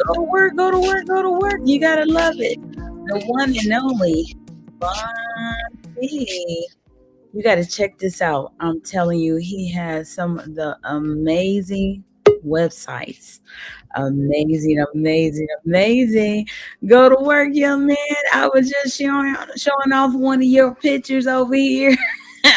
Go to work, go to work, go to work. You gotta love it. The one and only Bonnie. You got to check this out. I'm telling you, he has some of the amazing websites. Amazing, amazing, amazing. Go to work, young man. I was just showing off one of your pictures over here.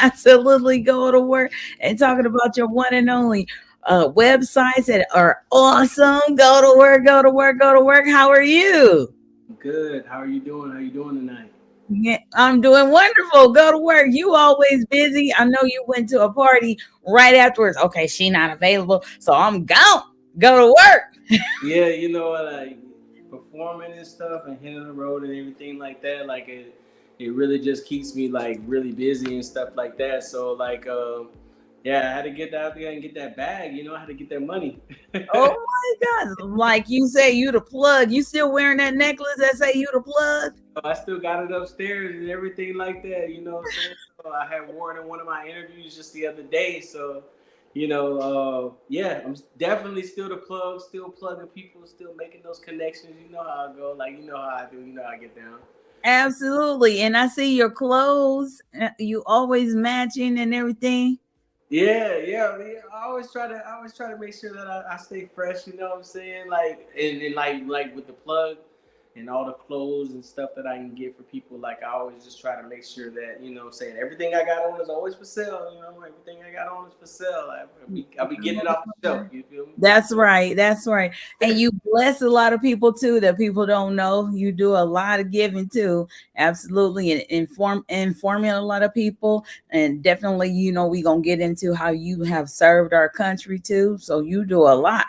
Absolutely, go to work and talking about your one and only websites that are awesome. Go to work, go to work, go to work. How are you? Good. How are you doing? How you doing tonight? Yeah, I'm doing wonderful. Go to work. You always busy. I know you went to a party right afterwards. Okay, she not available, so I'm gone. Go to work. Yeah, you know what, like performing and stuff and hitting the road and everything like that, like it really just keeps me like really busy and stuff like that. So like yeah, I had to get out there and get that bag, I had to get that money. Oh my God! Like you say, you the plug. You still wearing that necklace that say you the plug? I still got it upstairs and everything like that, you know what I'm saying? So I had worn in one of my interviews just the other day. So, yeah, I'm definitely still the plug, still plugging people, still making those connections. You know how I go, like, you know how I do, you know how I get down. Absolutely. And I see your clothes. You always matching and everything. Yeah, yeah, yeah. I always try to make sure that I stay fresh. You know what I'm saying? Like, and like with the plug and all the clothes and stuff that I can get for people. Like, I always just try to make sure that what I'm saying, everything I got on is always for sale. Everything I got on is for sale. I'll be getting it off the shelf. You feel me? That's right. That's right. And you bless a lot of people too that people don't know. You do a lot of giving too. Absolutely. And informing a lot of people. And definitely, we're gonna get into how you have served our country too. So you do a lot.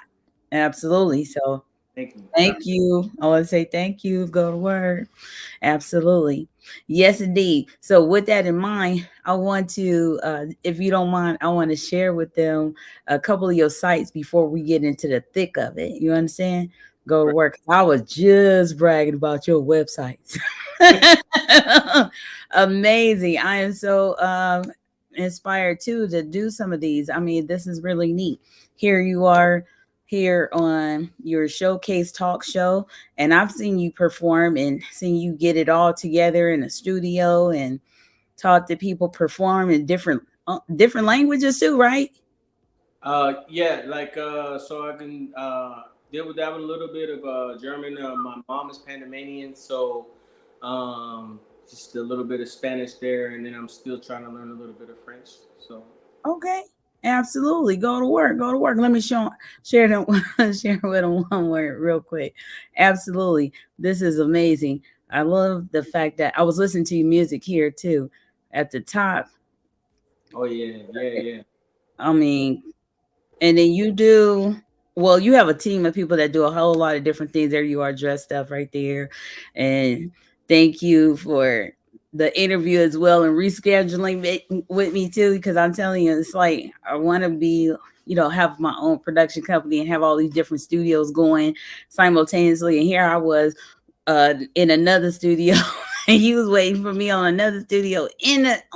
Absolutely. So Thank you. thank you. I want to say thank you. Go to work. Absolutely. Yes, indeed. So, with that in mind, I want to, if you don't mind, I want to share with them a couple of your sites before we get into the thick of it. You understand? Go to work. I was just bragging about your websites. Amazing. I am so inspired too to do some of these. I mean, this is really neat. Here you are here on your showcase talk show, and I've seen you perform and seen you get it all together in a studio and taught the people perform in different languages too, right? Yeah, like so I can deal with that with a little bit of German. My mom is Panamanian, so just a little bit of Spanish there, and then I'm still trying to learn a little bit of French. So Okay. Absolutely. Go to work. Go to work. Let me share them share with them one word real quick. Absolutely. This is amazing. I love the fact that I was listening to your music here too. At the top. oh yeah, yeah, yeah. I mean, and then you do, well, you have a team of people that do a whole lot of different things. There you are dressed up right there. And thank you for the interview as well and rescheduling it with me too, because I'm telling you, it's like I want to be, have my own production company and have all these different studios going simultaneously. And here I was in another studio. And he was waiting for me on another studio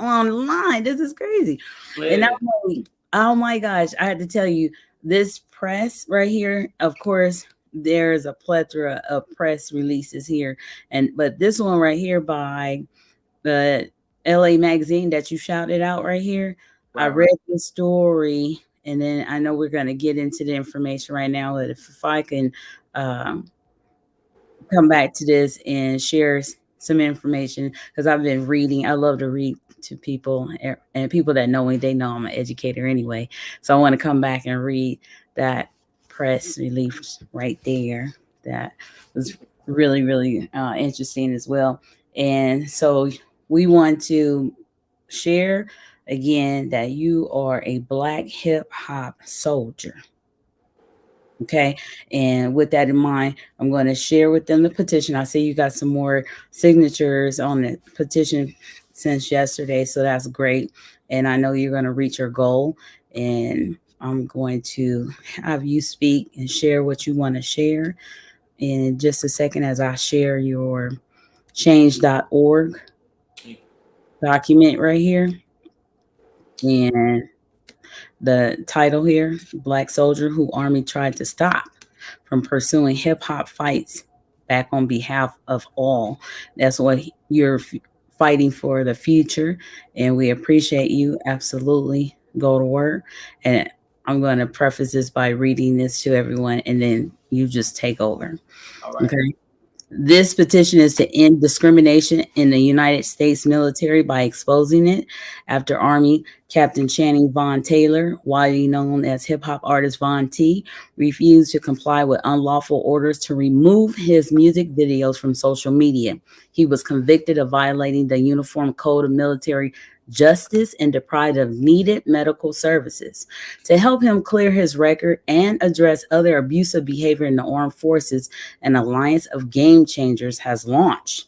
online. This is crazy. And not Yeah. only, oh my gosh, I had to tell you, this press right here, of course, there's a plethora of press releases here. But this one right here by the LA magazine that you shouted out right here, I Right, read right. the story, and then I know we're gonna get into the information right now. But if I can um come back to this and share some information, because I've been reading. I love to read to people, and people that know me, they know I'm an educator anyway. So I want to come back and read that press release right there. That was really, really interesting as well. And so we want to share again that you are a Black hip hop soldier. Okay. And with that in mind, I'm going to share with them the petition. I see you got some more signatures on the petition since yesterday. So that's great. And I know you're going to reach your goal. And I'm going to have you speak and share what you want to share in just a second as I share your change.org document right here. And the title here, Black Soldier Who Army Tried to Stop. from pursuing hip hop fights back on behalf of all. That's what you're fighting for the future, and we appreciate you. Absolutely. Go to work. And I'm going to preface this by reading this to everyone, and then you just take over. All right. Okay. This petition is to end discrimination in the United States military by exposing it after Army Captain Channing Von Taylor, widely known as hip hop artist Von T, refused to comply with unlawful orders to remove his music videos from social media. He was convicted of violating the Uniform Code of Military Justice and deprived of needed medical services. To help him clear his record and address other abusive behavior in the armed forces, an alliance of game changers has launched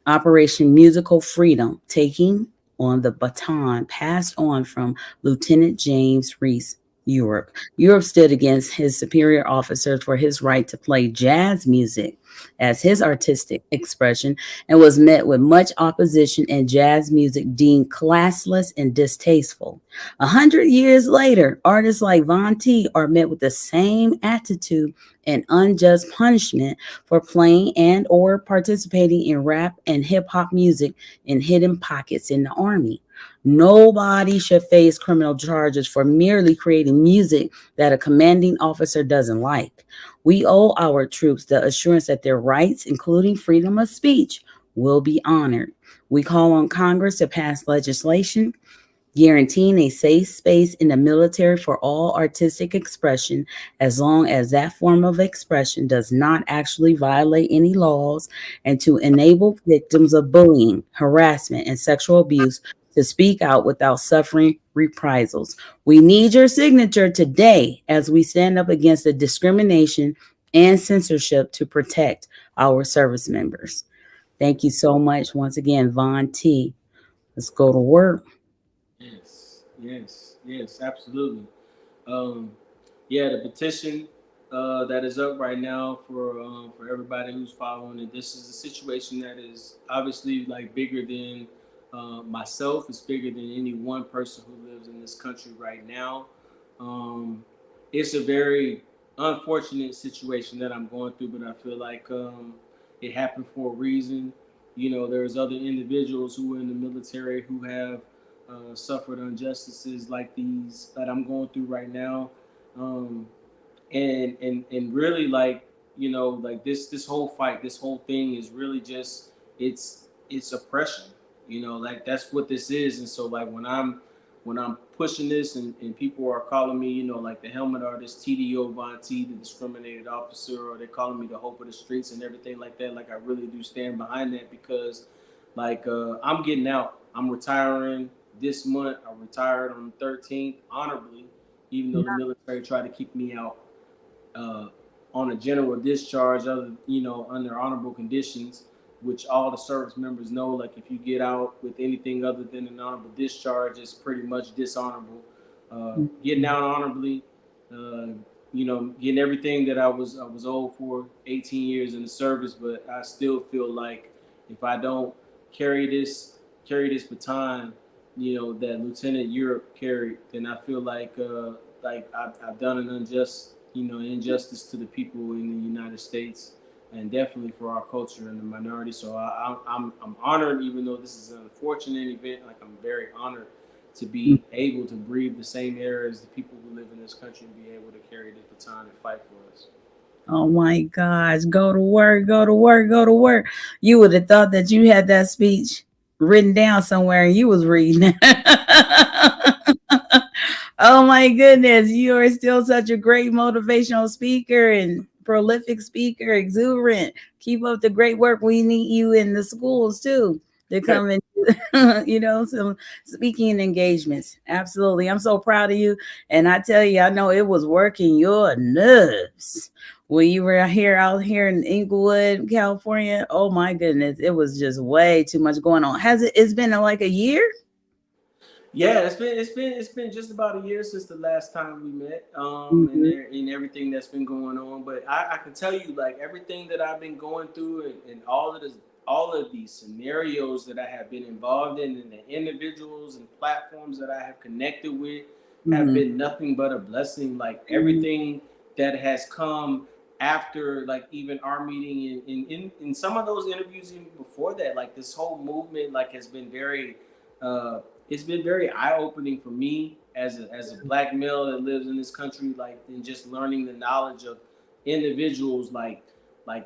Operation Musical Freedom, taking on the baton passed on from Lieutenant James Reese. Europe stood against his superior officers for his right to play jazz music as his artistic expression and was met with much opposition and jazz music deemed classless and distasteful. 100 years later, artists like Von T are met with the same attitude and unjust punishment for playing and or participating in rap and hip hop music in hidden pockets in the army. Nobody should face criminal charges for merely creating music that a commanding officer doesn't like. We owe our troops the assurance that their rights, including freedom of speech, will be honored. We call on Congress to pass legislation guaranteeing a safe space in the military for all artistic expression as long as that form of expression does not actually violate any laws, and to enable victims of bullying, harassment, and sexual abuse to speak out without suffering reprisals. We need your signature today as we stand up against the discrimination and censorship to protect our service members. Thank you so much once again, Von T. Let's go to work. Yes, yes, yes, absolutely. Um, yeah, the petition that is up right now for everybody who's following it. This is a situation that is obviously like bigger than myself. It's bigger than any one person who lives in this country right now. Um, it's a very unfortunate situation that I'm going through, but I feel like it happened for a reason. You know, there's other individuals who are in the military who have suffered injustices like these that I'm going through right now. Um, and really like like this whole fight, this whole thing is really just it's oppression. Like that's what this is. And so like when I'm pushing this and people are calling me, like the helmet artist, TDO Von T, the discriminated officer, or they're calling me the hope of the streets and everything like that, like I really do stand behind that because like I'm getting out. I'm retiring this month. I retired on the 13th honorably, even though the military tried to keep me out uh, on a general discharge, under honorable conditions, which all the service members know. Like if you get out with anything other than an honorable discharge, it's pretty much dishonorable. Getting out honorably, uh, getting everything that I was owed for 18 years in the service, but I still feel like if I don't carry this carry this baton, that Lieutenant Europe carried, then I feel like I've done an injustice to the people in the United States, and definitely for our culture and the minority. So I'm honored, even though this is an unfortunate event. Like I'm very honored to be able to breathe the same air as the people who live in this country and be able to carry this baton and fight for us. Oh my gosh, go to work, go to work, go to work. You would have thought that you had that speech written down somewhere and you was reading it. Oh my goodness, you are still such a great motivational speaker and prolific speaker, exuberant. Keep up the great work. We need you in the schools too to come and some speaking engagements. Absolutely. I'm so proud of you. And I tell you, I know it was working your nerves when you were here out here in Inglewood, California. Oh my goodness, it was just way too much going on. It's been like a year? Yeah, it's been just about a year since the last time we met, and Mhm. everything that's been going on. But I can tell you, like everything that I've been going through, and all of these scenarios that I have been involved in, and the individuals and platforms that I have connected with, have Mhm. been nothing but a blessing. Like Mhm. everything that has come after like even our meeting in some of those interviews even before that, like this whole movement like has been very uh it's been very eye-opening for me as a black male that lives in this country, like, and just learning the knowledge of individuals like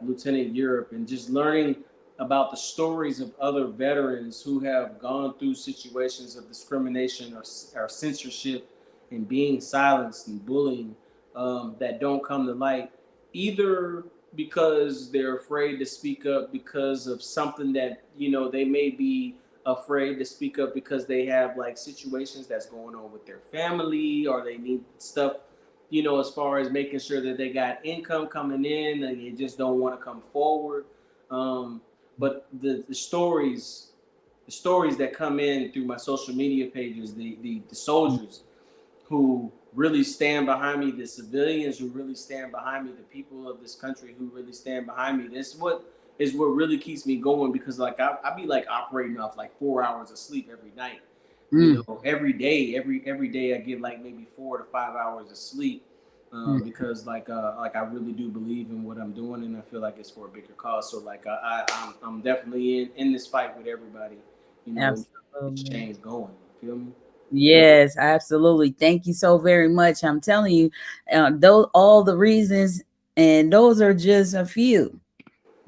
Lieutenant Europe, and just learning about the stories of other veterans who have gone through situations of discrimination or censorship and being silenced and bullying, that don't come to light, either because they're afraid to speak up because of something that, you know, they may be afraid to speak up because they have like situations that's going on with their family, or they need stuff, you know, as far as making sure that they got income coming in and they just don't want to come forward. um, but the stories that come in through my social media pages, the soldiers who really stand behind me, the civilians who really stand behind me, the people of this country who really stand behind me. This is what really keeps me going, because like I be like operating off like 4 hours of sleep every night. You Mm, know, every day, every day I get like maybe 4 to 5 hours of sleep, mm, like I really do believe in what I'm doing, and I feel like it's for a bigger cause. So like I'm definitely in this fight with everybody. You know, this absolutely. change going. You feel me? Yes, absolutely. Thank you so very much. I'm telling you, those all the reasons, and those are just a few,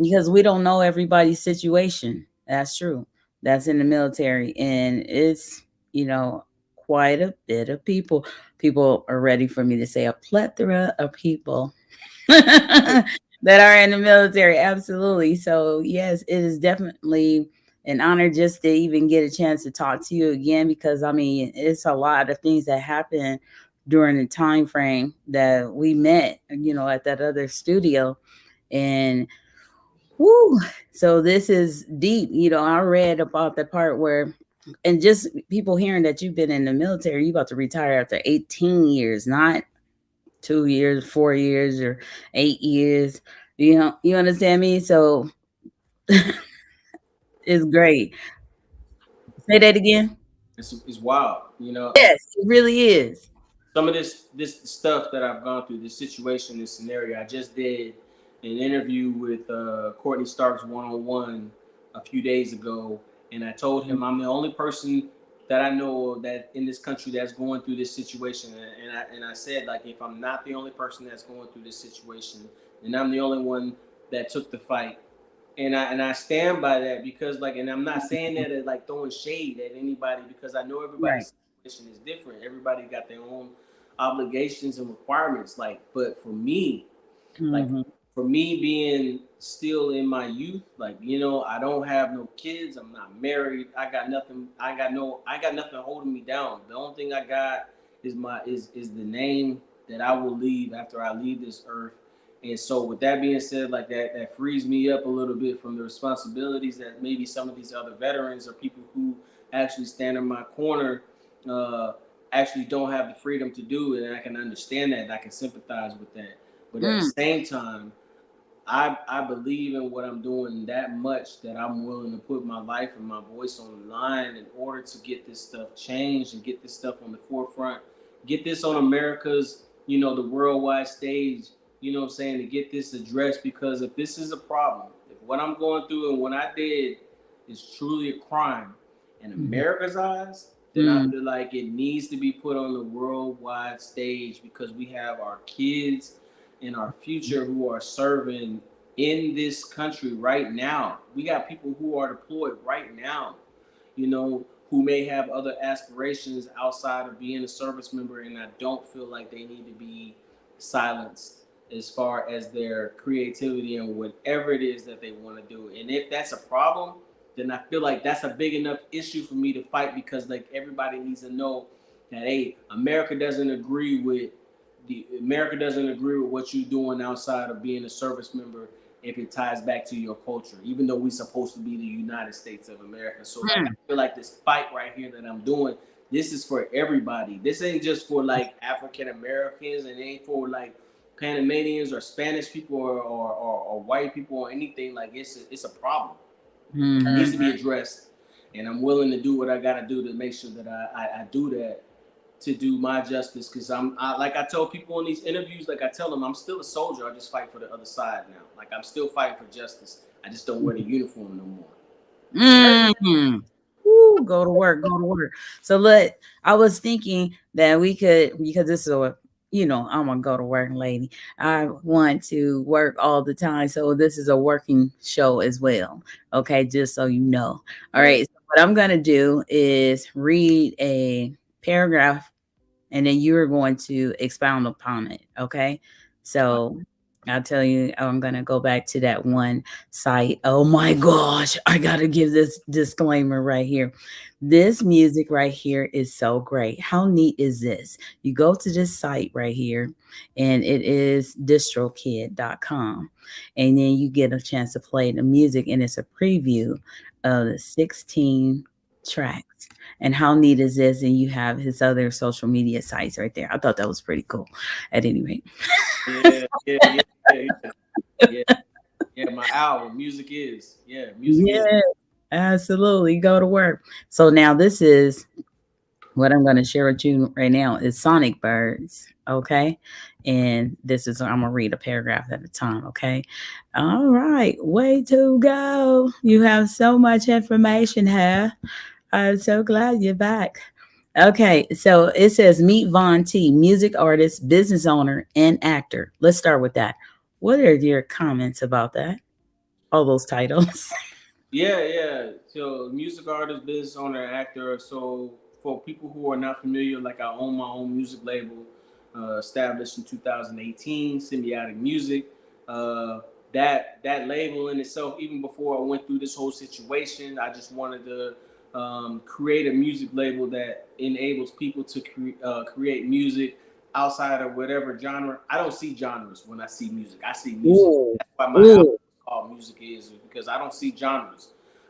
because we don't know everybody's situation. That's true. That's in the military, and it's, you know, quite a bit of people. People are ready for me to say a plethora of people that are in the military. Absolutely. So, yes, it is definitely an honor just to even get a chance to talk to you again, because I mean, it's a lot of things that happen during the time frame that we met, you know, at that other studio. And whoo, so this is deep. You know, I read about the part where, and just people hearing that you've been in the military, you about to retire after 18 years, not 2 years, 4 years, or 8 years. You know, you understand me? So it's great. Say that again. It's wild, you know. Yes, it really is. Some of this stuff that I've gone through, this situation, this scenario. I just did an interview with Courtney Starks one on one a few days ago, and I told him I'm the only person that I know of that in this country that's going through this situation, and I said, like, if I'm not the only person that's going through this situation, then I'm the only one that took the fight, and I stand by that, because like, and I'm not saying that as like throwing shade at anybody, because I know Right. everybody's situation is different. Everybody got their own obligations and requirements. Like, but like Hmm. for me being still in my youth, like, you know, I don't have no kids. I'm not married. I got nothing. I got nothing holding me down. The only thing I got is is the name that I will leave after I leave this earth. And so, with that being said, like that frees me up a little bit from the responsibilities that maybe some of these other veterans or people who actually stand in my corner uh, actually don't have the freedom to do. And I can understand that, and I can sympathize with that. But at the Mm, same time, I believe in what I'm doing that much that I'm willing to put my life and my voice on the line in order to get this stuff changed and get this stuff on the forefront, get this on America's, you know, the worldwide stage, you know what I'm saying, to get this addressed. Because if this is a problem, if what I'm going through and what I did is truly a crime in mhm, America's eyes, then I mm, feel like it needs to be put on the worldwide stage, because we have our kids in our future who are serving in this country right now. We got people who are deployed right now, you know, who may have other aspirations outside of being a service member, and I don't feel like they need to be silenced as far as their creativity and whatever it is that they want to do. And if that's a problem, then I feel like that's a big enough issue for me to fight, because like everybody needs to know that, hey, America doesn't agree with what you're doing outside of being a service member, if it ties back to your culture, even though we're supposed to be the United States of America. So like I mm. feel like this fight right here that I'm doing, this is for everybody. This ain't just for like African Americans, and it ain't for like Panamanians or Spanish people or white people or anything. Like it's a problem. It needs Mhm. to be addressed, and I'm willing to do what I got to do to make sure that I do that, to do my justice, because like I tell people in these interviews, like I tell them, I'm still a soldier. I just fight for the other side now. Like I'm still fighting for justice. I just don't wear the uniform no more. Mm. Woo, go to work, go to work. So look, I was thinking that we could, because this is a, I'm a go to work lady. I want to work all the time. So this is a working show as well. Okay, just so you know. All Yeah. right. So what I'm gonna do is read a paragraph and then you're going to expound upon it. Okay. So I'll tell you, I'm going to go back to that one site. Oh my gosh. I got to give this disclaimer right here. This music right here is so great. How neat is this? You go to this site right here, and it is distrokid.com. And then you get a chance to play the music, and it's a preview of the 16 tracks. And how neat is this? And you have his other social media sites right there. I thought that was pretty cool at any rate. Yeah, yeah, yeah, yeah, yeah, yeah. My album, music is, yeah, music is. Yeah, absolutely. Go to work. So now this is what I'm going to share with you right now is Sonic Birds. Okay. And this is, I'm going to read a paragraph at a time. Okay. All right. Way to go. You have so much information here. I'm so glad you're back. Okay, so it says meet Von T, music artist, business owner, and actor. Let's start with that. What are your comments about that? All those titles. Yeah, yeah. So, music artist, business owner, actor. So, for people who are not familiar, like I own my own music label, established in 2018, Symbiotic Music. Uh, that label in itself, even before I went through this whole situation, I just wanted to create a music label that enables people to create music outside of whatever genre. I don't see genres when I see music. I see music. Ooh, That's why my album ooh. called Music is because I don't see genres.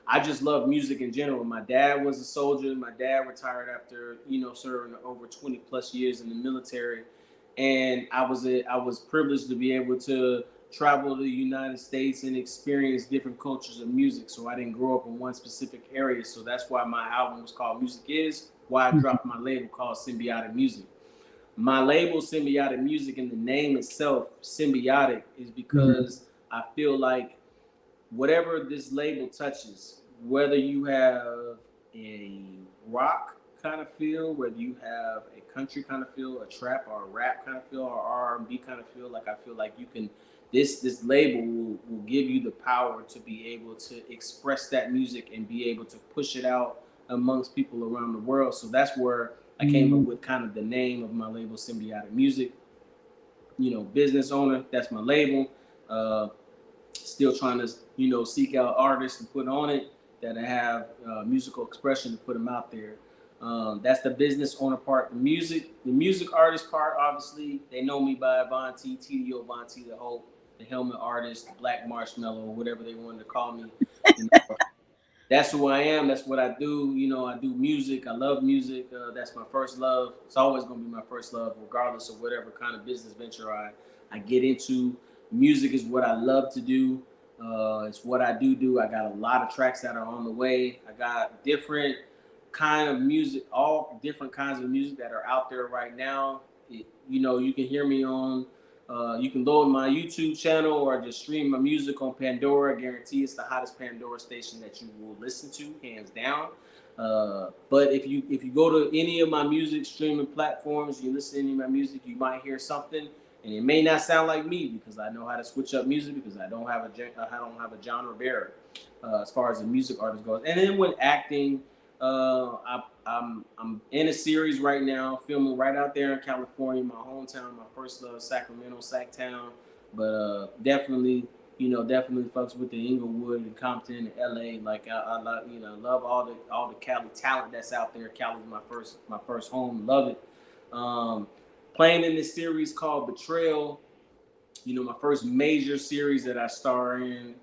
I just love music in general. My dad was a soldier. My dad retired after serving over 20 plus years in the military, and I was privileged to be able to travel to the United States and experience different cultures of music. So I didn't grow up in one specific area. So that's why my album was called Music Is. Why I dropped my label called Symbiotic Music. My label Symbiotic Music and the name itself Symbiotic is Mhm. because I feel like whatever this label touches, whether you have a rock kind of feel, whether you have a country kind of feel, a trap or a rap kind of feel, or R&B kind of feel, like I feel like you can. This label will give you the power to be able to express that music and be able to push it out amongst people around the world. So that's where I came up Mhm. with kind of the name of my label, Symbiotic Music. Business owner. That's my label. Uh, Still trying to seek out artists and put on it that have musical expression to put them out there. That's the business owner part. The music artist part, obviously they know me by Avanti, TDO Avanti, the helmet artist, the Black Marshmallow, whatever they wanted to call me. You know, that's who I am. That's what I do. I do music. I love music. That's my first love. It's always gonna be my first love, regardless of whatever kind of business venture I get into. Music is what I love to do. It's what I do. I got a lot of tracks that are on the way. I got different kind of music, all different kinds of music that are out there right now. You can hear me on. You can load my YouTube channel or just stream my music on Pandora. I guarantee it's the hottest Pandora station that you will listen to, hands down. But if you go to any of my music streaming platforms, you listen to any of my music, you might hear something, and it may not sound like me because I know how to switch up music because I don't have a genre barrier as far as the music artist goes. And then with acting, I'm in a series right now, filming right out there in California, my hometown, my first love, Sacramento, Sacktown. But definitely fucks with the Inglewood and Compton and LA. Like I love, love all the Cali talent that's out there. Cali's my first home. Love it. Um, Playing in this series called Betrayal. My first major series that I star in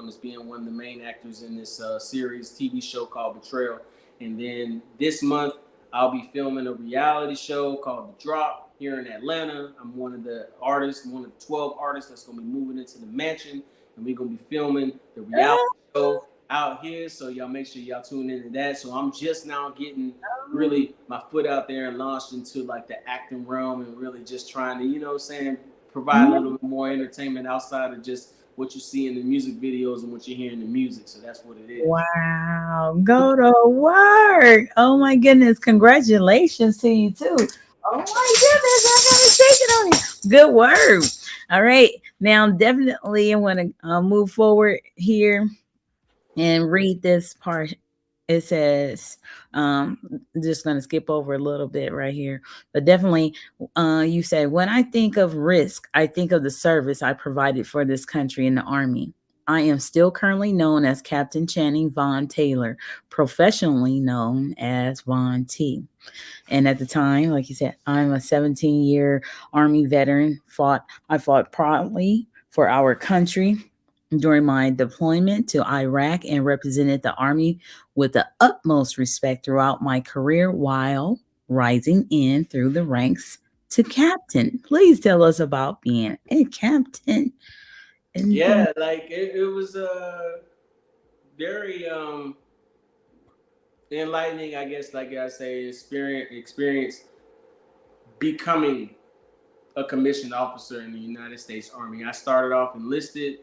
is being one of the main actors in this series TV show called Betrayal. And then this month, I'll be filming a reality show called The Drop here in Atlanta. I'm one of the artists, one of the 12 artists that's going to be moving into the mansion, and we're going to be filming the reality show. out here. So y'all make sure y'all tune into that. So I'm just now getting really my foot out there and launched into like the acting realm and really just trying to, you know what I'm saying, provide a little bit more entertainment outside of just what you see in the music videos and what you hear in the music. So that's what it is. Wow. Go to work. Oh my goodness. Congratulations to you too. Oh my goodness. I gotta take it on you. Good word. All right. Now definitely I want to move forward here and read this part. It says, just going to skip over a little bit right here, but definitely, you say, when I think of risk, I think of the service I provided for this country in the Army. I am still currently known as Captain Channing Von Taylor, professionally known as Von T. And at the time, like you said, I'm a 17-year Army veteran. I fought proudly for our country during my deployment to Iraq and represented the Army with the utmost respect throughout my career while rising in through the ranks to captain. Please tell us about being a captain. And Yeah, like it was very enlightening, I guess, like I say, experience becoming a commissioned officer in the United States Army. I started off enlisted.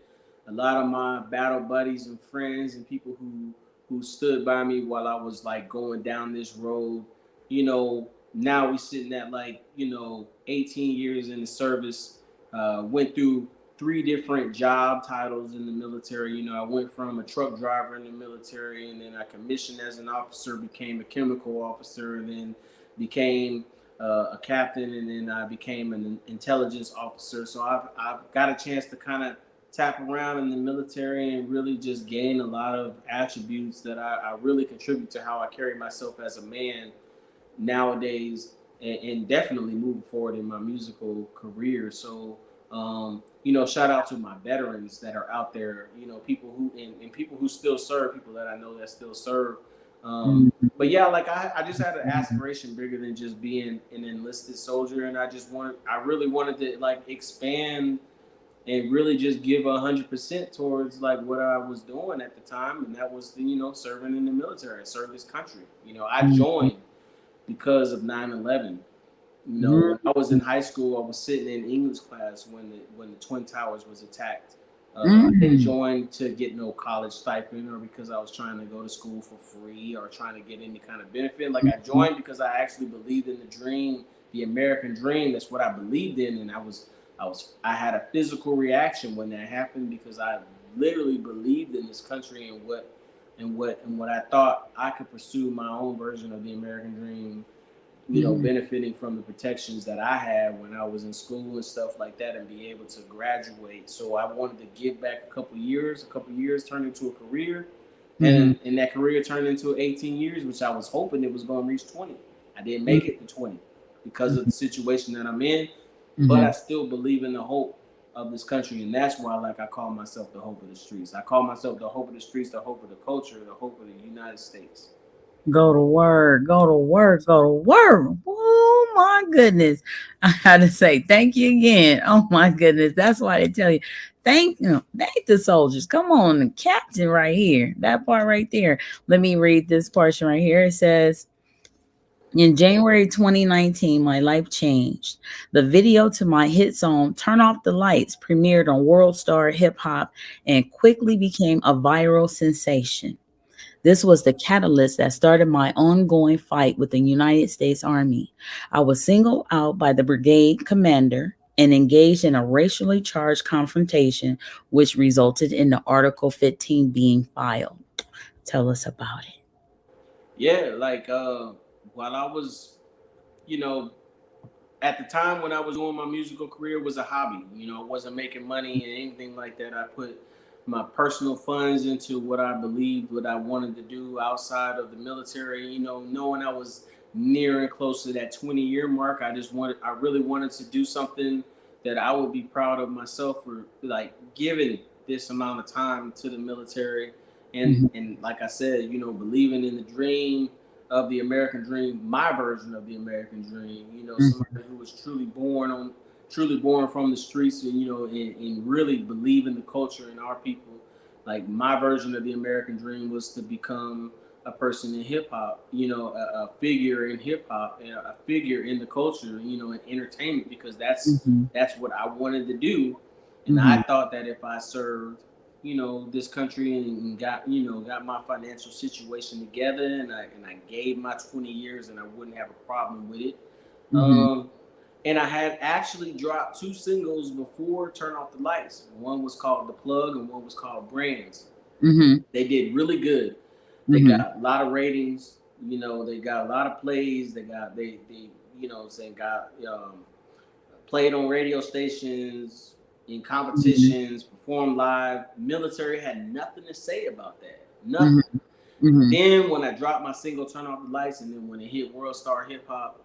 A lot of my battle buddies and friends and people who stood by me while I was like going down this road, you know, now we sitting at like, 18 years in the service, went through three different job titles in the military. I went from a truck driver in the military, and then I commissioned as an officer, became a chemical officer, and then became a captain, and then I became an intelligence officer. So I've got a chance to kind of tap around in the military and really just gain a lot of attributes that I really contribute to how I carry myself as a man nowadays, and definitely moving forward in my musical career. So, shout out to my veterans that are out there, people who, and people who still serve, people that I know that still serve. Um, but yeah, like I just had an aspiration bigger than just being an enlisted soldier. And I really wanted to like expand and really just give 100% towards like what I was doing at the time. And that was, serving in the military, serve this country. I joined because of 9/11. When I was in high school, I was sitting in English class when the Twin Towers was attacked. I didn't join to get no college stipend or because I was trying to go to school for free or trying to get any kind of benefit. Like I joined because I actually believed in the dream, the American dream. That's what I believed in, and I had a physical reaction when that happened because I literally believed in this country and what I thought I could pursue my own version of the American dream, benefiting from the protections that I had when I was in school and stuff like that, and be able to graduate. So I wanted to give back a couple years. A couple years turned into a career, and that career turned into 18 years, which I was hoping it was going to reach 20. I didn't make it to 20 because of the situation that I'm in, but I still believe in the hope of this country, and that's why, like, I call myself the hope of the streets. I call myself the hope of the streets, the hope of the culture, the hope of the United States. Go to work, go to work, go to work. Oh my goodness. I had to say thank you again. Oh my goodness. That's why they tell you thank the soldiers. Come on, the captain right here. That part right there. Let me read this portion right here. It says, in January 2019, my life changed. The video to my hit song, Turn Off the Lights, premiered on World Star Hip Hop and quickly became a viral sensation. This was the catalyst that started my ongoing fight with the United States Army. I was singled out by the brigade commander and engaged in a racially charged confrontation, which resulted in the Article 15 being filed. Tell us about it. Yeah, like while I was, you know, at the time when I was doing my musical career was a hobby. I wasn't making money and anything like that. I put my personal funds into what I believed, what I wanted to do outside of the military. Knowing I was near and close to that 20-year mark, I really wanted to do something that I would be proud of myself for, like giving this amount of time to the military, Mhm, and like I said, believing in the dream of the American dream, my version of the American dream. mhm, Somebody who was truly born from the streets, and really believe in the culture and our people. like my version of the American dream was to become a person in hip hop, a figure in hip hop and a figure in the culture, in entertainment, because Mhm. that's what I wanted to do. And I Mhm. thought that if I served, this country and got, got my financial situation together, and I gave my 20 years, and I wouldn't have a problem with it. Mhm. Um, and I had actually dropped two singles before Turn Off the Lights. One was called The Plug and one was called Brands. Mhm. They did really good. They Mhm. got a lot of ratings. They got a lot of plays. They saying got played on radio stations, in Mhm. competitions, performed live. Military had nothing to say about that. Mhm. Nothing. Mhm. Then when I dropped my single "Turn Off the Lights," and then when it hit World Star Hip Hop,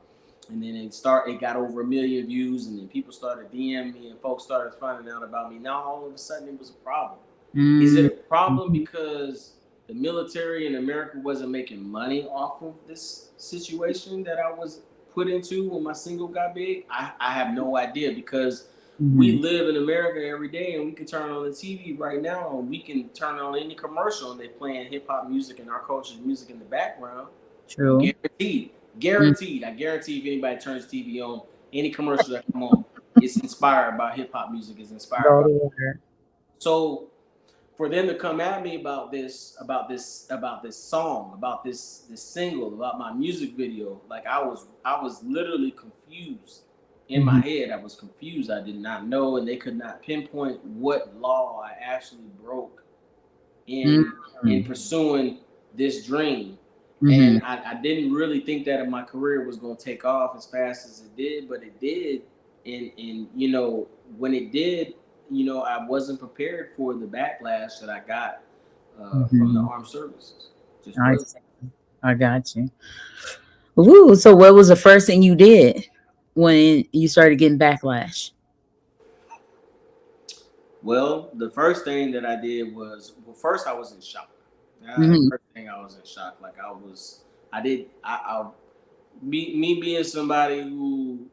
and then it got over 1 million views, and then people started DMing me, and folks started finding out about me. Now all of a sudden it was a problem. Is it Mm. a problem Mhm. because the military in America wasn't making money off of this situation that I was put into when my single got big? I have no idea, because we Mhm. live in America every day, and we can turn on the TV right now, and we can turn on any commercial, and they're playing hip hop music and our culture's music in the background. True. Guaranteed. Mm. Guaranteed. I guarantee if anybody turns TV on, any commercial that come on, it's inspired by hip hop music, is inspired Go by. to water. So for them to come at me about this song, about this single, about my music video, like I was literally confused. In my Mhm. head I was confused. I did not know, and they could not pinpoint what law I actually broke in Mhm. pursuing this dream. Mhm. And I didn't really think that my career was going to take off as fast as it did, but it did. And when it did, I wasn't prepared for the backlash that I got from the Mhm. armed services. Just I wasn't. see. I got you. Ooh, so what was the first thing you did when you started getting backlash? Well, the first thing that I did was, well, first I was in shock. Mhm. First thing, I was in shock. Like I did, me being somebody who,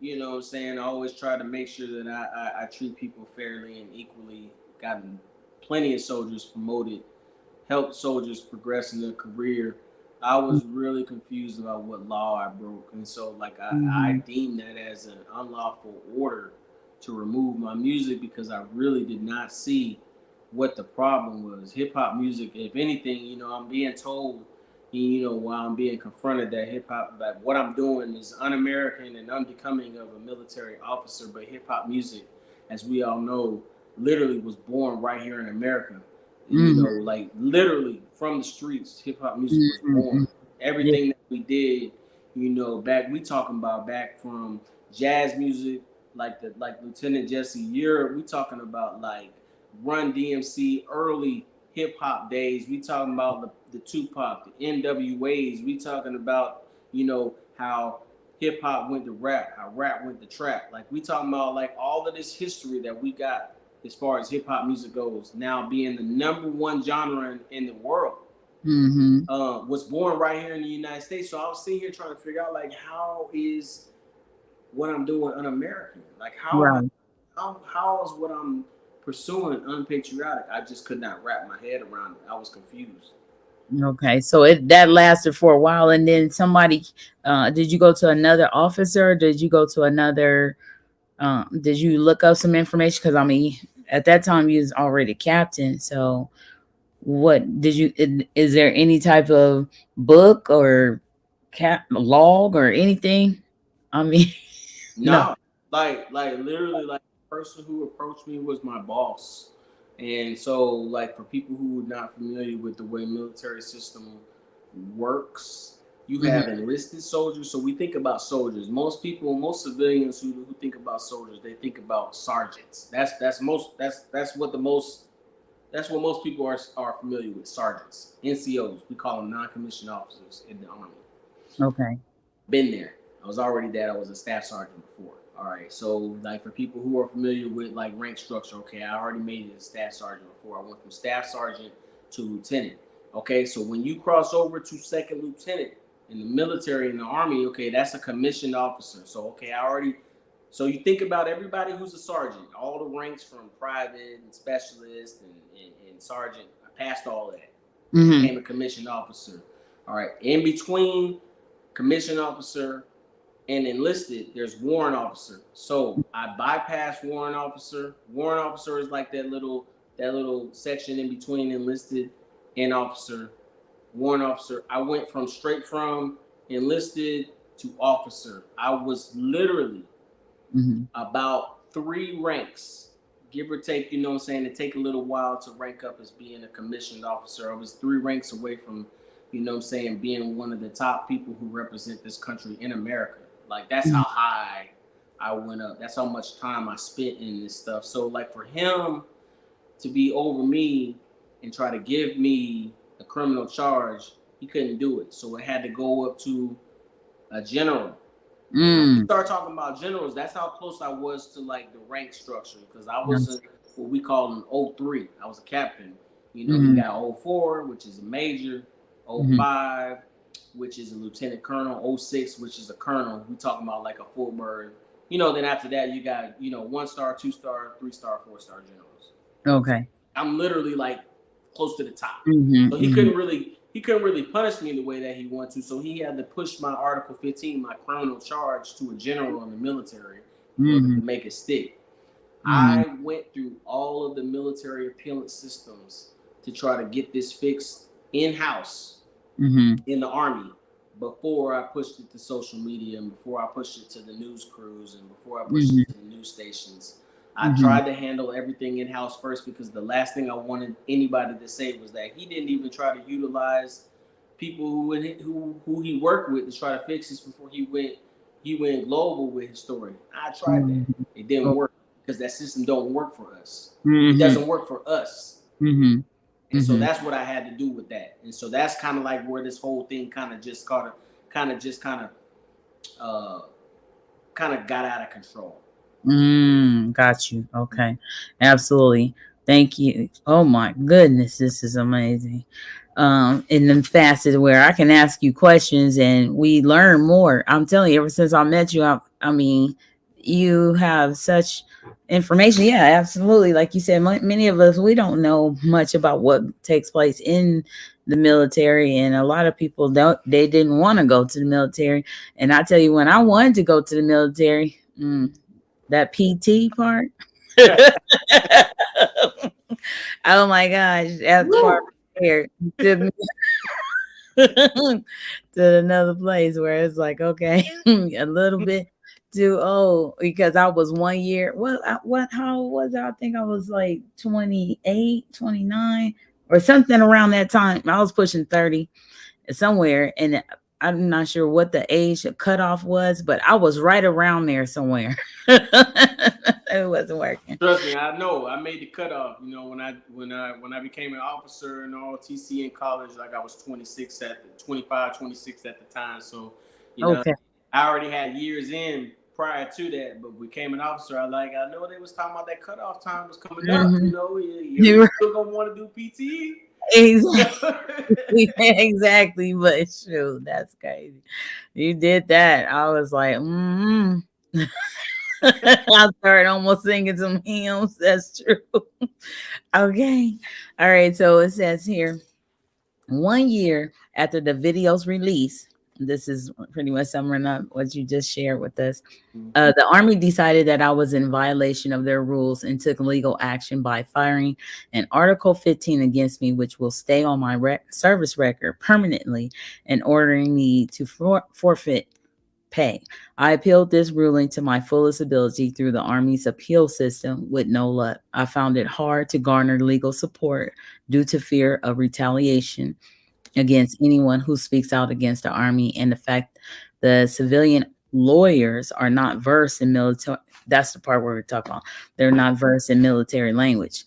what I'm saying, I always try to make sure that I treat people fairly and equally. Gotten plenty of soldiers promoted, helped soldiers progress in their career. I was really confused about what law I broke. And so, like, I Mhm. deemed that as an unlawful order to remove my music, because I really did not see what the problem was. Hip hop music, if anything, I'm being told, while I'm being confronted, that hip hop, that what I'm doing is un American and unbecoming of a military officer. But hip hop music, as we all know, literally was born right here in America. Mhm. Like literally from the streets, hip hop music was Mhm. born. Mhm. Yeah. Everything that we did, back we talking about back from jazz music, like Lieutenant Jesse Europe. We talking about like Run DMC early hip hop days. We talking about the Tupac, the NWAs. We talking about how hip hop went to rap, how rap went to trap. Like we talking about like all of this history that we got as far as hip hop music goes, now being the number one genre in the world, Mhm. was born right here in the United States. So I was sitting here trying to figure out, like, how is what I'm doing un-American? Like, Right. how is what I'm pursuing unpatriotic? I just could not wrap my head around it. I was confused. Okay. So it that lasted for a while, and then somebody, did you go to another officer? Or did you go to another? Did you look up some information? Because I mean, at that time you was already captain. So what did you? Is there any type of book or cap log or anything? I mean, no. No, like literally, like the person who approached me was my boss. And so, like, for people who are not familiar with the way military system works, you Mhm. have enlisted soldiers. So we think about soldiers. Most people, most civilians who think about soldiers, they think about sergeants. That's what most people are familiar with. Sergeants, NCOs. We call them non-commissioned officers in the army. Okay. Been there. I was already that. I was a staff sergeant before. All right. So, like, for people who are familiar with like rank structure, okay, I already made it as staff sergeant before. I went from staff sergeant to lieutenant. Okay. So when you cross over to second lieutenant in the military, in the army, okay, that's a commissioned officer. So okay, I already So you think about everybody who's a sergeant, all the ranks from private and specialist and sergeant. I passed all that. Mm-hmm. Became a commissioned officer. All right. In between commissioned officer and enlisted, there's warrant officer. So I bypassed warrant officer. Warrant officer is like that little section in between enlisted and officer. Warrant officer. I went from straight from enlisted to officer. I was literally Mm-hmm. about 3 ranks, give or take, you know what I'm saying, it take a little while to rank up as being a commissioned officer. I was 3 ranks away from, you know what I'm saying, being one of the top people who represent this country in America. Like, that's how high I went up. That's how much time I spent in this stuff. So, like, for him to be over me and try to give me a criminal charge, he couldn't do it. So it had to go up to a general. And when we Mm. start talking about generals, that's how close I was to like the rank structure because I was Yes. what we call an 03. I was a captain. You know, you Mm-hmm. got 04, which is a major, Mm-hmm. 05, which is a lieutenant colonel, 06, which is a colonel. We talking about like a full bird. You know, then after that, you got, 1 star, 2 star, 3 star, 4 star generals. Okay. I'm literally like close to the top. Mm-hmm. So he Mm-hmm. couldn't really punish me the way that he wanted to. So he had to push my Article 15, my criminal charge, to a general in the military in order Mm-hmm. to make it stick. Mm-hmm. I went through all of the military appealance systems to try to get this fixed in house Mm-hmm. in the Army before I pushed it to social media and before I pushed it to the news crews and before I pushed Mm-hmm. it to the news stations. I Mm-hmm. tried to handle everything in house first because the last thing I wanted anybody to say was that he didn't even try to utilize people who he worked with to try to fix this before he went global with his story. I tried that. Mm-hmm. It didn't Oh. work because that system don't work for us. It Mm-hmm. doesn't work for us. Mm-hmm. And so Mm-hmm. that's what I had to do with that. And so that's kind of like where this whole thing uh, kind of got out of control. Got you. Okay. Absolutely. Thank you. Oh my goodness, this is amazing. In the facet where I can ask you questions and we learn more. I'm telling you, ever since I met you, I mean, you have such information. Yeah, absolutely. Like you said, many of us, we don't know much about what takes place in the military, and a lot of people don't. They didn't want to go to the military, and I tell you, when I wanted to go to the military. That PT part. Oh my gosh, that part Woo! right there took me to another place where it's like, okay, a little bit too old because I was 1 year. How old was I? I think I was like 28, 29, or something around that time. I was pushing 30 somewhere, and I'm not sure what the age cutoff was, but I was right around there somewhere. It wasn't working. Trust me, I know. I made the cutoff. You know, when I became an officer and all TC in college, like I was 25, 26 at the time. So, you know, Okay. I already had years in prior to that, but became an officer. I know they was talking about that cutoff time was coming up. Mhm. You You're still gonna want to do PTE. exactly. Exactly, but shoot, that's crazy. You did that. I was like, I started almost singing some hymns. That's true. Okay. All right. So it says here 1 year after the video's release, this is pretty much summing up what you just shared with us. The Army decided that I was in violation of their rules and took legal action by firing an Article 15 against me, which will stay on my service record permanently, and ordering me to forfeit pay. I appealed this ruling to my fullest ability through the Army's appeal system with no luck. I found it hard to garner legal support due to fear of retaliation against anyone who speaks out against the Army, and the fact the civilian lawyers are not versed in military. That's the part where we're talking about. They're not versed in military language.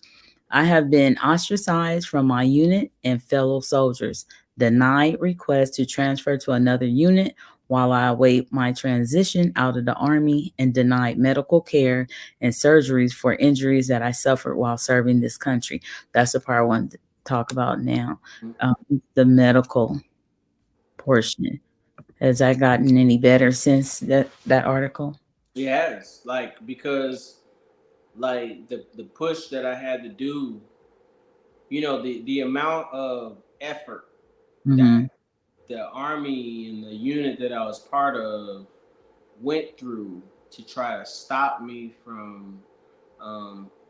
I have been ostracized from my unit and fellow soldiers, denied requests to transfer to another unit while I await my transition out of the Army, and denied medical care and surgeries for injuries that I suffered while serving this country. That's the part I wanted to talk about now. um, the medical portion. Has that gotten any better since that article? It has, like, because like the push that I had to do, the amount of effort Mhm. that the army and the unit that I was part of went through to try to stop me from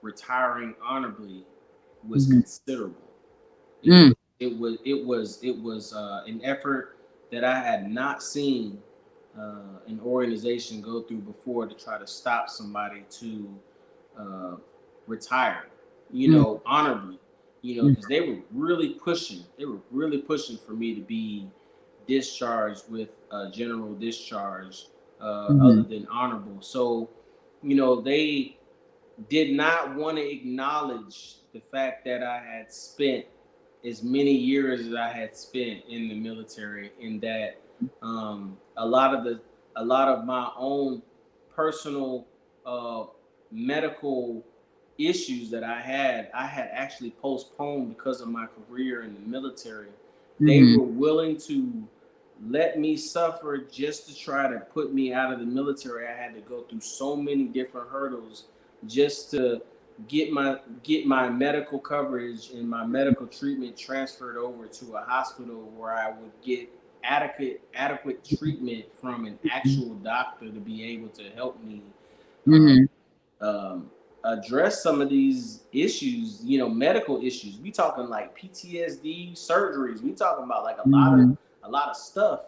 retiring honorably was Mhm. considerable. It Mm. was an effort that I had not seen an organization go through before to try to stop somebody to uh, retire, Mm. honorably, Mm. because they were really pushing. They were really pushing for me to be discharged with a general discharge, other Mhm. than honorable. So, they did not want to acknowledge the fact that I had spent as many years as I had spent in the military, and that a lot of my own personal uh, medical issues that I had actually postponed because of my career in the military. They Mhm. were willing to let me suffer just to try to put me out of the military. I had to go through so many different hurdles just to get my medical coverage and my medical treatment transferred over to a hospital where I would get adequate treatment from an actual doctor to be able to help me um, Mhm. um, address some of these issues, medical issues. We talking like PTSD surgeries. We talking about like Mhm. a lot of stuff,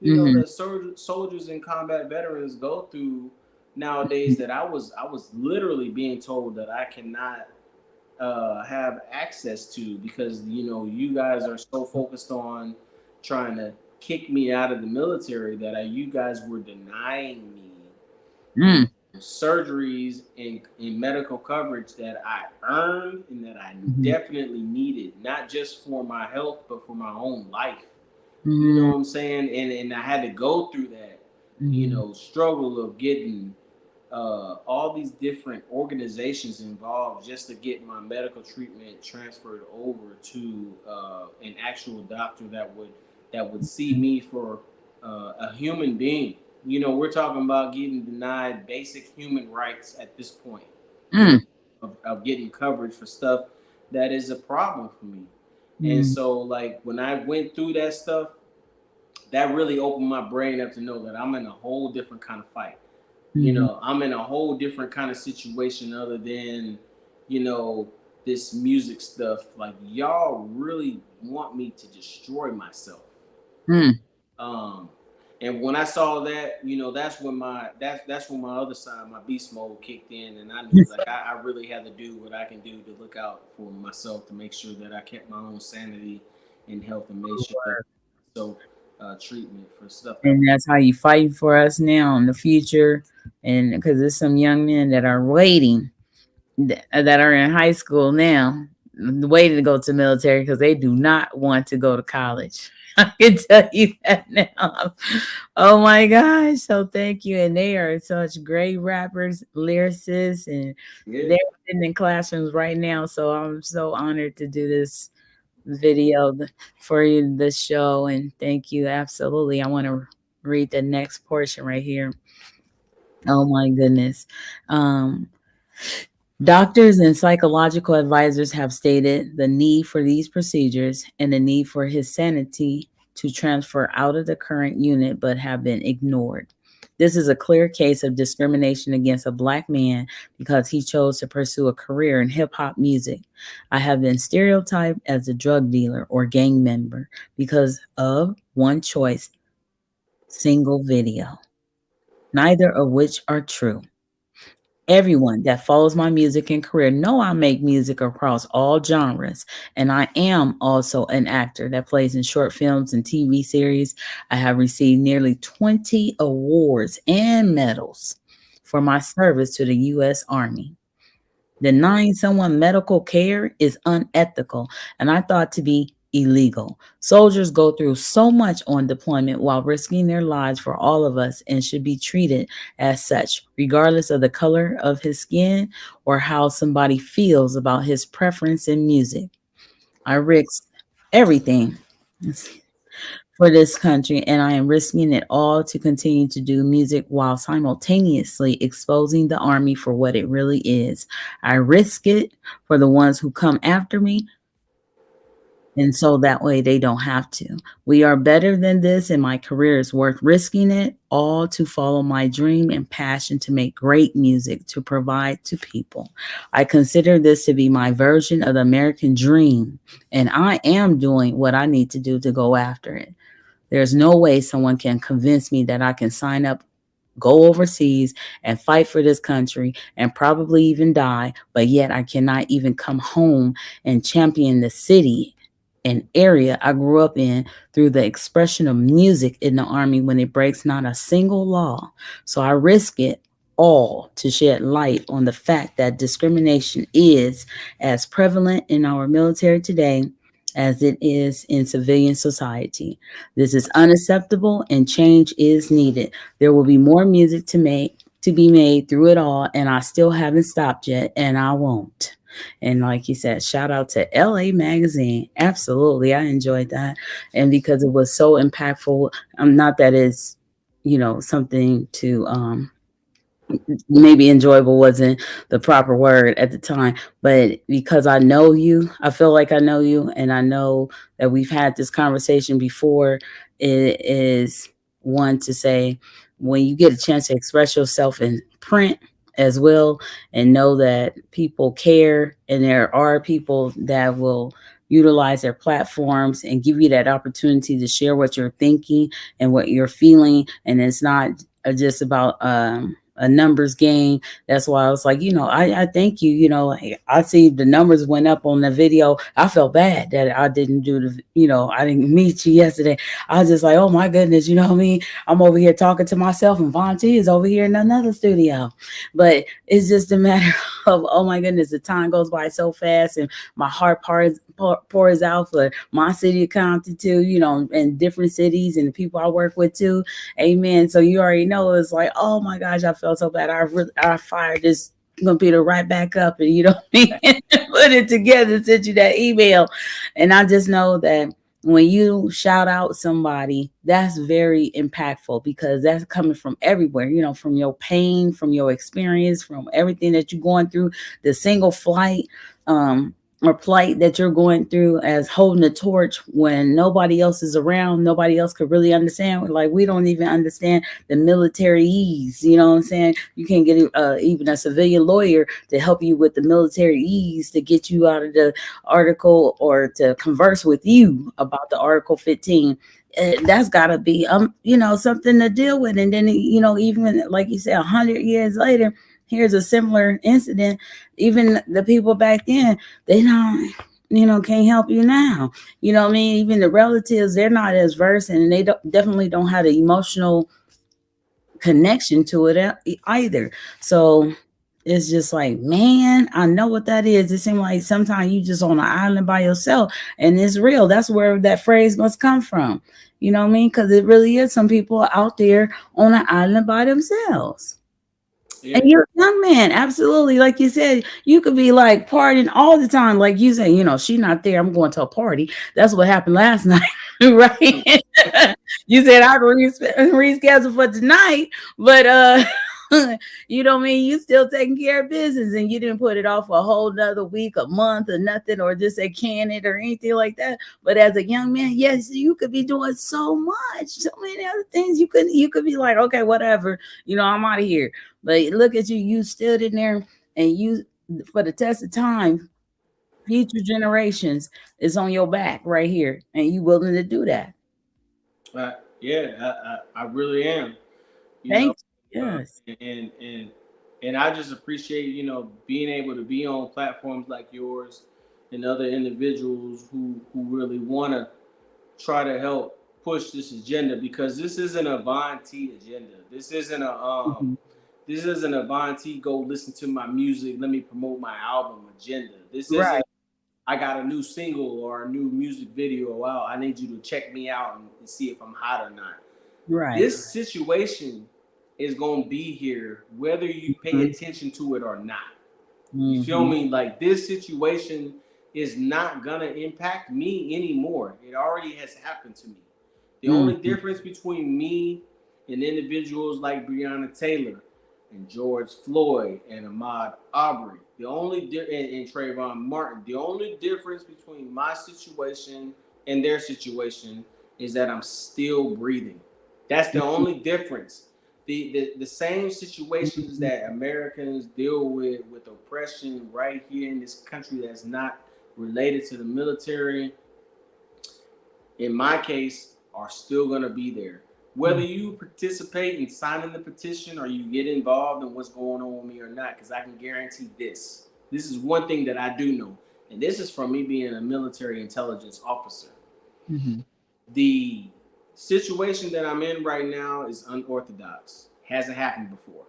Mhm. that soldiers and combat veterans go through nowadays. That I was literally being told that I cannot have access to, because you guys are so focused on trying to kick me out of the military that you guys were denying me Mm. surgeries and medical coverage that I earned and that I Mhm. definitely needed, not just for my health, but for my own life. You know Mhm. what I'm saying? And I had to go through that, Mhm. struggle of getting all these different organizations involved just to get my medical treatment transferred over to an actual doctor that would see me for a human being. We're talking about getting denied basic human rights at this point. Mm. Of getting coverage for stuff that is a problem for me. And Mhm. so, like, when I went through that stuff, that really opened my brain up to know that I'm in a whole different kind of fight. Mhm. I'm in a whole different kind of situation other than, you know, this music stuff. Like, y'all really want me to destroy myself. Mm. Um, and when I saw that, that's when my other side, my beast mode, kicked in, and I knew, like, I really had to do what I can do to look out for myself, to make sure that I kept my own sanity and health, and made sure that self treatment for stuff that was. And that's how you fighting for us now in the future. And because there's some young men that are waiting, that are in high school now, waiting to go to the military because they do not want to go to college. I can tell you that now. Oh my gosh. So thank you. And they are such great rappers, lyricists, and Yeah. they're sitting in classrooms right now. So I'm so honored to do this video for you, this show. And thank you. Absolutely. I want to read the next portion right here. Oh my goodness. Um, Doctors and psychological advisors have stated the need for these procedures and the need for his sanity to transfer out of the current unit, but have been ignored. This is a clear case of discrimination against a black man because he chose to pursue a career in hip hop music. I have been stereotyped as a drug dealer or gang member because of one choice, single video, neither of which are true. Everyone that follows my music and career know I make music across all genres, and I am also an actor that plays in short films and TV series. I have received nearly 20 awards and medals for my service to the U.S. Army. Denying someone medical care is unethical and I thought to be illegal. Soldiers go through so much on deployment while risking their lives for all of us and should be treated as such, regardless of the color of his skin or how somebody feels about his preference in music. I risked everything for this country, and I am risking it all to continue to do music while simultaneously exposing the Army for what it really is. I risk it for the ones who come after me, and so that way they don't have to. We are better than this, and my career is worth risking it all to follow my dream and passion to make great music to provide to people. I consider this to be my version of the American dream, and I am doing what I need to do to go after it. There's no way someone can convince me that I can sign up, go overseas, and fight for this country and probably even die, but yet I cannot even come home and champion the city and area I grew up in through the expression of music in the Army when it breaks not a single law. So I risk it all to shed light on the fact that discrimination is as prevalent in our military today as it is in civilian society. This is unacceptable and change is needed. There will be more music to be made through it all, and I still haven't stopped yet, and I won't. And like you said, shout out to LA Magazine. Absolutely. I enjoyed that. And because it was so impactful, not that it's, something to maybe enjoyable wasn't the proper word at the time, but because I know you, I feel like I know you, and I know that we've had this conversation before. It is one to say, when you get a chance to express yourself in print as well, and know that people care, and there are people that will utilize their platforms and give you that opportunity to share what you're thinking and what you're feeling, and it's not just about a numbers game. That's why I was like, I thank you. Like, I see the numbers went up on the video. I felt bad that I didn't do I didn't meet you yesterday. I was just like, oh my goodness, you know what I mean? I'm over here talking to myself, and Von T is over here in another studio. But it's just a matter of, oh my goodness, the time goes by so fast, and my heart pours out for my city of Compton too, and different cities and the people I work with too. Amen. So you already know, it's like, oh my gosh, I felt so bad. I fired this computer right back up, and put it together, sent you that email. And I just know that when you shout out somebody, that's very impactful, because that's coming from everywhere, from your pain, from your experience, from everything that you're going through, the single flight, or plight that you're going through, as holding a torch when nobody else is around. Nobody else could really understand. Like, we don't even understand the military ease. You know what I'm saying? You can't get even a civilian lawyer to help you with the military ease, to get you out of the article, or to converse with you about the Article 15. That's got to be something to deal with. And then even like you said, 100 years later, here's a similar incident. Even the people back then, they don't, can't help you now. You know what I mean? Even the relatives, they're not as versed, and they definitely don't have the emotional connection to it either. So it's just like, man, I know what that is. It seems like sometimes you just on an island by yourself, and it's real. That's where that phrase must come from. You know what I mean? Because it really is some people out there on an island by themselves. Yeah. And you're a young man, absolutely. Like you said, you could be like partying all the time. Like you say, she not there, I'm going to a party. That's what happened last night, right? You said I could reschedule for tonight, but you know what I mean? You still taking care of business, and you didn't put it off a whole nother week, a month, or nothing, or just say can it or anything like that. But as a young man, yes, you could be doing so much, so many other things. You could be like, okay, whatever, I'm out of here. But look at you, you stood in there, and you, for the test of time, future generations is on your back right here, and you willing to do that. Yeah, I really am. You know, Thanks. Yes. and I just appreciate being able to be on platforms like yours and other individuals who really want to try to help push this agenda, because this isn't a Von T agenda. Mhm. This isn't a Von T go listen to my music, let me promote my album agenda. This Right, isn't I got a new single or a new music video out. I need you to check me out and see if I'm hot or not. right. This situation is going to be here whether you pay Mhm, attention to it or not. You feel mhm. me? Like, this situation is not going to impact me anymore. It already has happened to me. The only Mhm. difference between me and individuals like Breonna Taylor and George Floyd and Ahmaud Arbery, and Trayvon Martin, the only difference between my situation and their situation is that I'm still breathing. That's the only difference. The same situations Mhm. that Americans deal with oppression right here in this country that's not related to the military, in my case, are still going to be there. Whether Mhm. you participate in signing the petition or you get involved in what's going on with me or not, because I can guarantee this. This is one thing that I do know, and this is from me being a military intelligence officer. Mhm. The situation that I'm in right now is unorthodox. Hasn't happened before.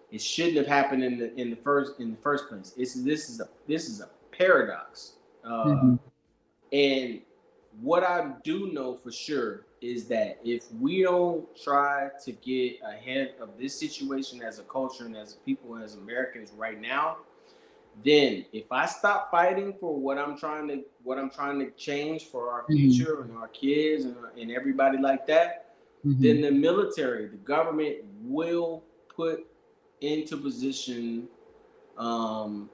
It shouldn't have happened in the first place. This is a paradox. Uh, Mhm. and what I do know for sure is that if we don't try to get ahead of this situation as a culture and as people, as Americans right now, then if I stop fighting for what I'm trying to change for our Mhm. future and our kids and everybody like that, then Mhm. the military, the government will put into position um,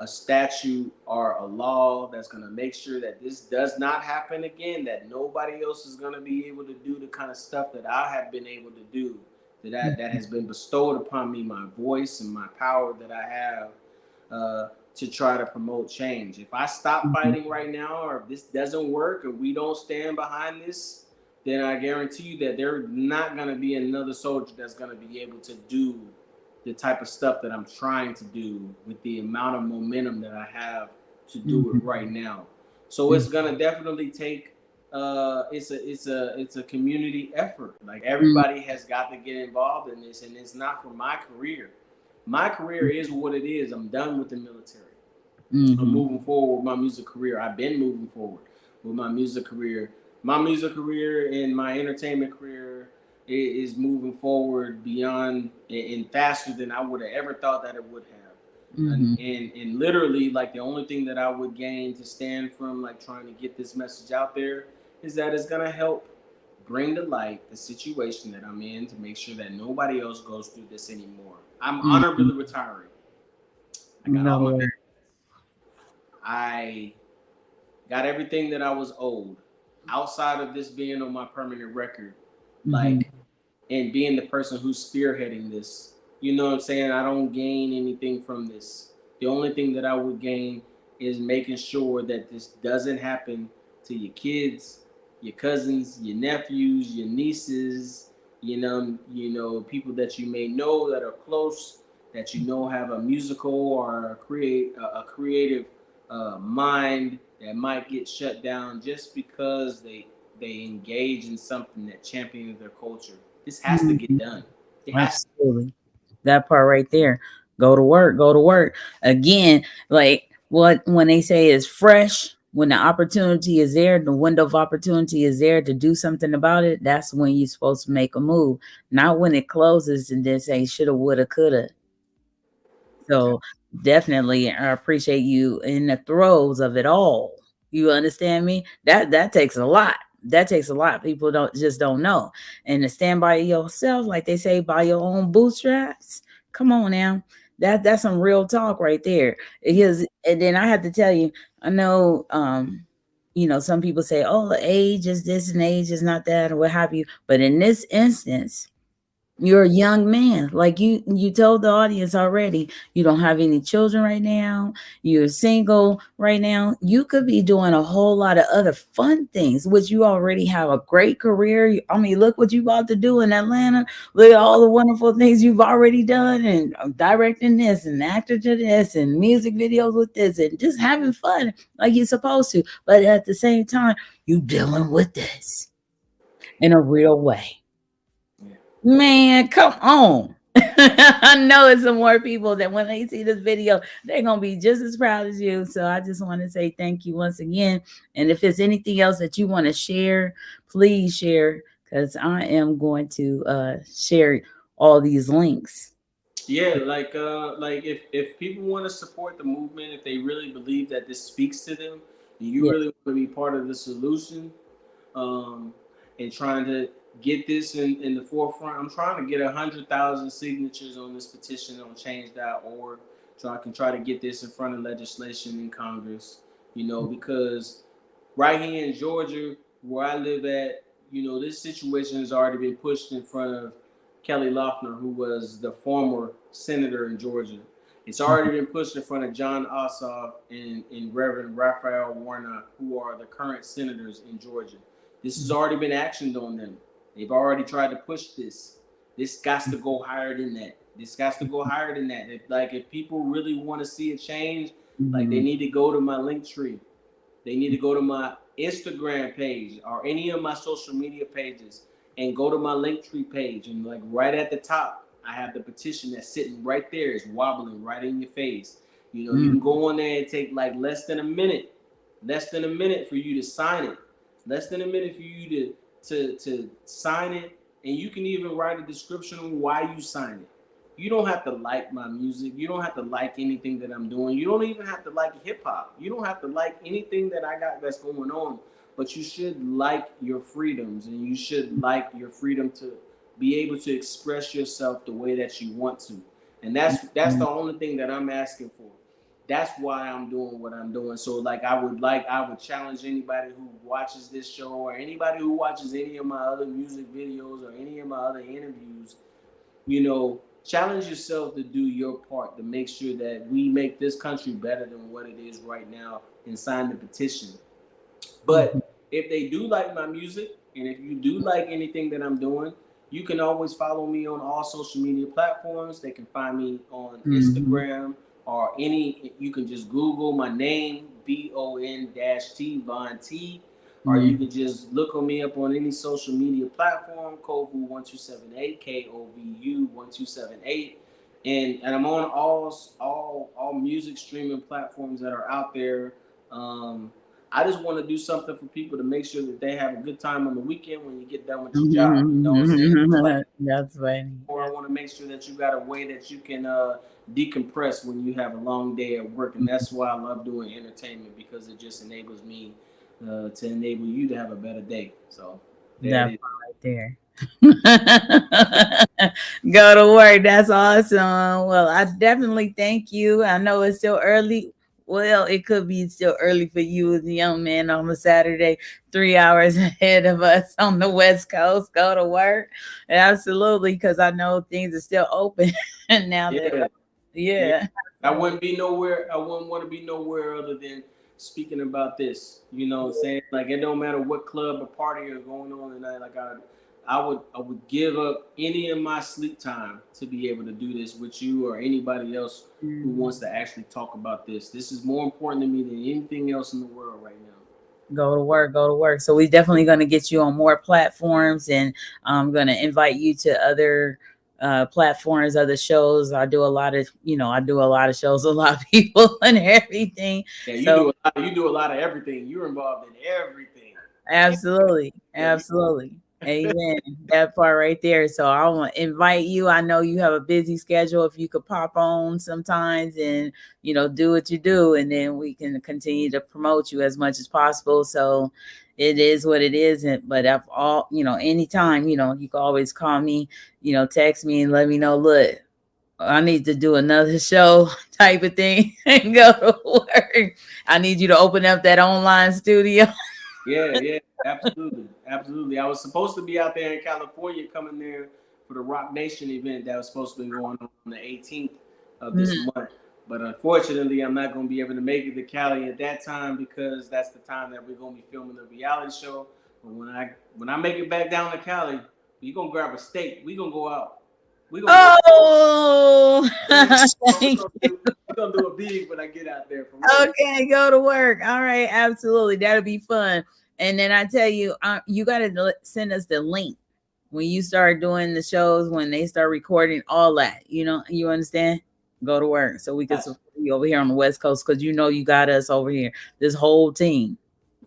a statute or a law that's going to make sure that this does not happen again, that nobody else is going to be able to do the kind of stuff that I have been able to do, that Mhm. has been bestowed upon me, my voice and my power that I have to try to promote change. If I stop Mhm. fighting right now, or if this doesn't work, or we don't stand behind this, then I guarantee you that there's not going to be another soldier that's going to be able to do the type of stuff that I'm trying to do with the amount of momentum that I have to do it Mhm. right now. So Mhm. it's gonna definitely take it's a community effort. Like Mhm. everybody has got to get involved in this, and it's not for my career. My career is what it is. I'm done with the military. I'm Mhm. moving forward with my music career. I've been moving forward with my music career. My music career and my entertainment career is moving forward beyond and faster than I would have ever thought that it would have. Mhm. And literally, like the only thing that I would gain to stand from like trying to get this message out there is that it's gonna help bring to light the situation that I'm in to make sure that nobody else goes through this anymore. I'm Mhm. honorably retiring. I got No all my way. I got everything that I was owed outside of this being on my permanent record. Mhm. Like, and being the person who's spearheading this, you know what I'm saying? I don't gain anything from this. The only thing that I would gain is making sure that this doesn't happen to your kids, your cousins, your nephews, your nieces, people that you may know that are close, that you know have a musical or a creative mind that might get shut down just because they engage in something that champions their culture. This has to get Mhm. done. It has to. Absolutely. That part right there. Go to work, go to work. Again, like what when they say is fresh, when the opportunity is there, the window of opportunity is there to do something about it, that's when you're supposed to make a move. Not when it closes and then say shoulda, woulda, coulda. So definitely I appreciate you in the throes of it all. You understand me? That takes a lot. That takes a lot. People don't know. And to stand by yourself, like they say, by your own bootstraps. Come on now. That's some real talk right there. Because and then I have to tell you, I know some people say, oh, age is this and age is not that, or what have you. But in this instance, you're a young man. Like you told the audience already, you don't have any children right now. You're single right now. You could be doing a whole lot of other fun things, which you already have a great career. I mean, look what you about to do in Atlanta. Look at all the wonderful things you've already done and directing this and acting to this and music videos with this and just having fun like you're supposed to. But at the same time, you dealing with this in a real way. Yeah. Man, come on. I know it's some more people that when they see this video, they're going to be just as proud as you. So I just want to say thank you once again. And if there's anything else that you want to share, please share because I am going to share all these links. Yeah, like if people want to support the movement, if they really believe that this speaks to them, and you Yeah. really want to be part of the solution, um, and trying to get this in the forefront. I'm trying to get 100,000 signatures on this petition on change.org so I can try to get this in front of legislation in Congress, because right here in Georgia, where I live at, this situation has already been pushed in front of Kelly Loeffler, who was the former senator in Georgia. It's already been pushed in front of John Ossoff and Reverend Raphael Warnock, who are the current senators in Georgia. This has already been actioned on them. They've already tried to push this. This got to go higher than that. This got to go higher than that. If people really want to see a change, they need to go to my link tree. They need to go to my Instagram page or any of my social media pages and go to my Linktree page. And right at the top, I have the petition that's sitting right there. It's wobbling right in your face. You can go on there and take less than a minute for you to sign it. Less than a minute for you to sign it. And you can even write a description on why you sign it. You don't have to like my music. You don't have to like anything that I'm doing. You don't even have to like hip hop. You don't have to like anything that I got that's going on. But you should like your freedoms, and you should like your freedom to be able to express yourself the way that you want to. And that's the only thing that I'm asking for. That's why I'm doing what I'm doing. So I would challenge anybody who watches this show or anybody who watches any of my other music videos or any of my other interviews, challenge yourself to do your part to make sure that we make this country better than what it is right now and sign the petition. But if they do like my music, and if you do like anything that I'm doing, you can always follow me on all social media platforms. They can find me on Instagram or you can just Google my name, VON-T, Von T. Or you can just look on me up on any social media platform, Kovu1278, KOVU1278. And I'm on all music streaming platforms that are out there. I just want to do something for people to make sure that they have a good time on the weekend when you get done with your job. You know what I'm saying? That's funny. Or I want to make sure that you got a way that you can decompress when you have a long day at work. And that's why I love doing entertainment, because it just enables me to enable you to have a better day. So that right there. Go to work. That's awesome. Well, I definitely thank you. I know it's still early. Well, it could be still early for you as a young man on a Saturday, 3 hours ahead of us on the West Coast. Go to work. Absolutely, because I know things are still open now. Yeah. I wouldn't be nowhere. I wouldn't want to be nowhere other than speaking about this. You know what I'm saying? It don't matter what club or party is going on tonight. I would give up any of my sleep time to be able to do this with you or anybody else who wants to actually talk about this. This is more important to me than anything else in the world right now. Go to work, go to work. So we're definitely going to get you on more platforms, and I'm going to invite you to other platforms, other shows. I do a lot of shows, a lot of people and everything. Yeah, you do a lot of everything. You're involved in everything. Absolutely. Amen. That part right there. So I want to invite you. I know you have a busy schedule. If you could pop on sometimes and do what you do, and then we can continue to promote you as much as possible. So it is what it is. But if anytime, you can always call me, text me and let me know, look, I need to do another show type of thing and go to work. I need you to open up that online studio. Yeah, absolutely. I was supposed to be out there in California, coming there for the Rock Nation event that was supposed to be going on the 18th of this month. But unfortunately, I'm not going to be able to make it to Cali at that time, because that's the time that we're going to be filming the reality show. But when I make it back down to Cali, we're going to grab a steak. We're going to go out. We're going to do a big when I get out there. Okay, go to work. All right, absolutely. That'll be fun. And then I tell you, you got to send us the link when you start doing the shows, when they start recording all that. You understand? Go to work so we can support you over here on the West Coast, because you got us over here, this whole team.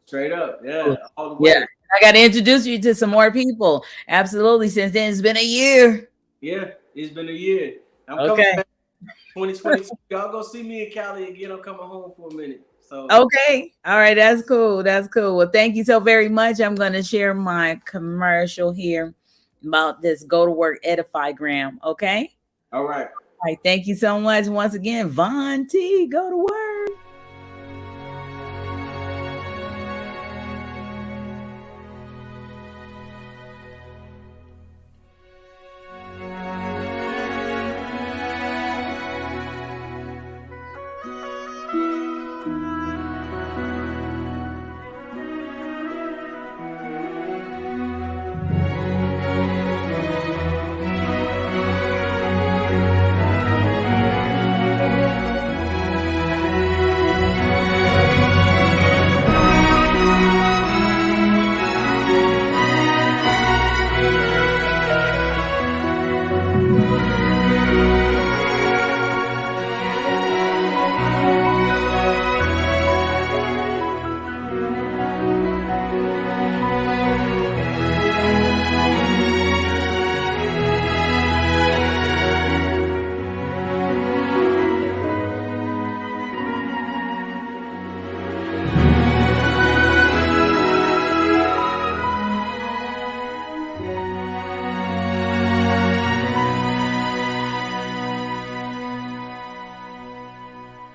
Straight up, yeah. All the way. Yeah, I got to introduce you to some more people. Absolutely. Since then, it's been a year. Yeah, it's been a year. I'm okay. 2022. Y'all go see me in Cali again. I'm coming home for a minute. So Okay. All right. That's cool. That's cool. Well, thank you so very much. I'm going to share my commercial here about this go to work edifygram. Okay. all right. All right. Thank you so much once again, Von T. Go to work.